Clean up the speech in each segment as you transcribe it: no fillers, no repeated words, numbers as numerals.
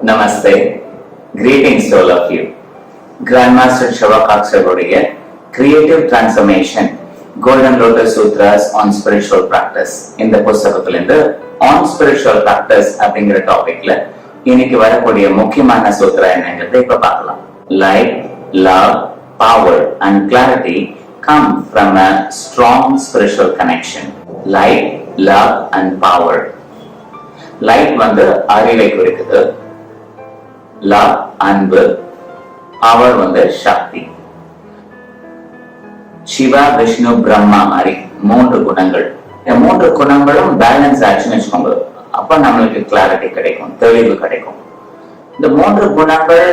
Namaste. Greetings to all of you. Grandmaster Shavakaksharuடைய Creative Transformation Golden Lotus Sutras on Spiritual Practice இந்த புத்தகத்திலிருந்து On Spiritual Practice அப்படிங்கிற டாபிக்ல இன்னைக்கு வரக்கூடிய முக்கியமான சூத்ரா என்னங்கிறத இப்ப பார்க்கலாம். Light, love, power and clarity come from a strong spiritual connection. Light, love and power. Light வந்து அறிவை குறிக்குது. Love, அன்பு, பவர் வந்து சக்தி. சிவா, விஷ்ணு, பிரம்மா மாதிரி மூன்று குணங்கள். இந்த மூன்று குணங்களும் பேலன்ஸ் ஆச்சுன்னு வச்சுக்கோங்க. அப்ப நம்மளுக்கு கிளாரிட்டி கிடைக்கும், தெளிவு கிடைக்கும். இந்த மூன்று குணங்கள்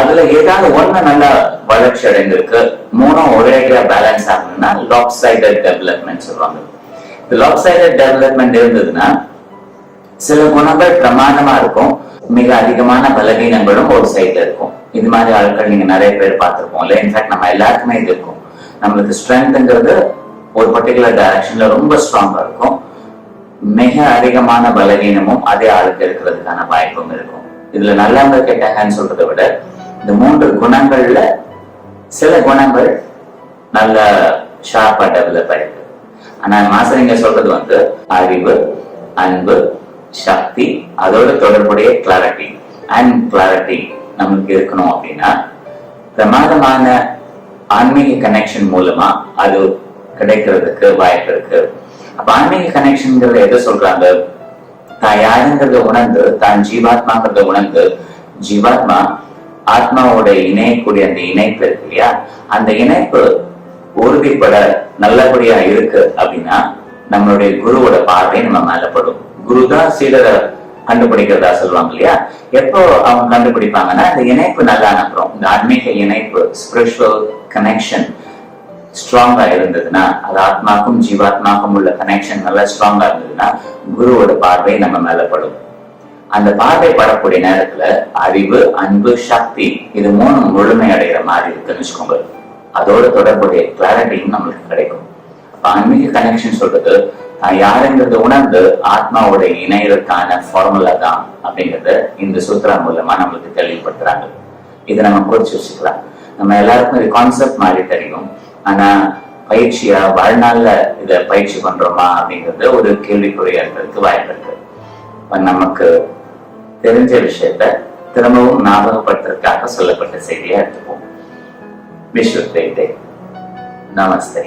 அதுல ஏதாவது ஒண்ணு நல்லா வளர்ச்சி அடைந்திருக்கு, மூணும் ஒரேடியா பேலன்ஸ் ஆகணும்னா லாப்சைடட் டெவலப்மெண்ட் சொல்லுவாங்க. இந்த லாப்சைடட் டெவலப்மெண்ட் இருந்ததுன்னா சில குணங்கள் பிரமாண்டமா இருக்கும், மிக அதிகமான பலவீனங்களும் ஒரு சைட்ல இருக்கும். இது மாதிரி ஆட்கள் நீங்க நிறைய பேர் பார்த்திருப்போம் இல்ல. இன்ஃபேக்ட் நம்ம எல்லாருக்குமே இது இருக்கும். நம்மளுக்கு ஸ்ட்ரென்த்ங்கிறது ஒரு பர்டிகுலர் டைரக்ஷன்ல ரொம்ப ஸ்ட்ராங்கா இருக்கும், மிக அதிகமான பலவீனமும் அதே ஆளுக்கு இருக்கிறதுக்கான வாய்ப்பும் இருக்கும். இதுல நல்லவங்க கெட்டங்கன்னு சொல்றதை விட இந்த மூன்று குணங்கள்ல சில குணங்கள் நல்ல ஷார்ப்பா டெவலப் ஆயிருக்கு. ஆனா மாஸ்டர் சொல்றது வந்து அறிவு, அன்பு, சக்தி, அதோட தொடர்புடைய கிளாரிட்டி அண்ட் கிளாரிட்டி நமக்கு இருக்கணும் அப்படின்னா பிரமாதமான ஆன்மீக கனெக்ஷன் மூலமா அது கிடைக்கிறதுக்கு வாய்ப்பு இருக்கு. அப்ப ஆன்மீக கனெக்ஷன்ங்கிறத எதை சொல்றாங்க? தான் யாருங்கிறத உணர்ந்து, தான் ஜீவாத்மாங்கிறத உணர்ந்து, ஜீவாத்மா ஆத்மாவோட இணையக்கூடிய அந்த இணைப்பு இருக்கு இல்லையா, அந்த இணைப்பு உறுதிப்பட நல்லபடியா இருக்கு அப்படின்னா நம்மளுடைய குருவோட பார்வை நம்ம மேல படும். குருதான் சீடரை கண்டுபிடிக்கிறதா சொல்லுவாங்க இல்லையா. எப்போ அவங்க கண்டுபிடிப்பாங்கன்னா இந்த இணைப்பு நல்லா அனுப்புறோம், இந்த ஆன்மீக இணைப்பு ஸ்பிரிச்சுவல் கனெக்ஷன் ஸ்ட்ராங்கா இருந்ததுன்னா, அது ஆத்மாக்கும் ஜீவாத்மாக்கும் உள்ள கனெக்ஷன் நல்லா ஸ்ட்ராங்கா இருந்ததுன்னா குருவோட பார்வை நம்ம மேல படும். அந்த பார்வை படக்கூடிய நேரத்துல அறிவு, அன்பு, சக்தி இது மூணும் முழுமை அடைகிற மாதிரி இருக்குன்னு வச்சுக்கோங்க. அதோட தொடர்புடைய கிளாரிட்டியும் நம்மளுக்கு கிடைக்கும். ஆன்மீக கனெக்ஷன் சொல்றது யாருங்கிறத உணர்ந்து ஆத்மாவோட இணையறதுக்கான ஃபார்முலா தான் அப்படிங்கறத இந்த சூத்ரா மூலமா நம்மளுக்கு தெளிவுபடுத்துறாங்க. இதை நம்ம குறிச்சு வச்சுக்கலாம். நம்ம எல்லாருக்கும் இது கான்செப்ட் மாதிரி தெரியும், ஆனா பயிற்சியா வாழ்நாள்ல இத பயிற்சி பண்றோமா அப்படிங்கிறது ஒரு கேள்விக்குறியா இருக்கிறதுக்கு வாய்ப்பு இருக்கு. நமக்கு தெரிஞ்ச விஷயத்த திரும்பவும் ஞாபகப்படுத்துறதுக்காக சொல்லப்பட்ட செய்தியா எடுத்துப்போம். விஷ்வ. நமஸ்தே.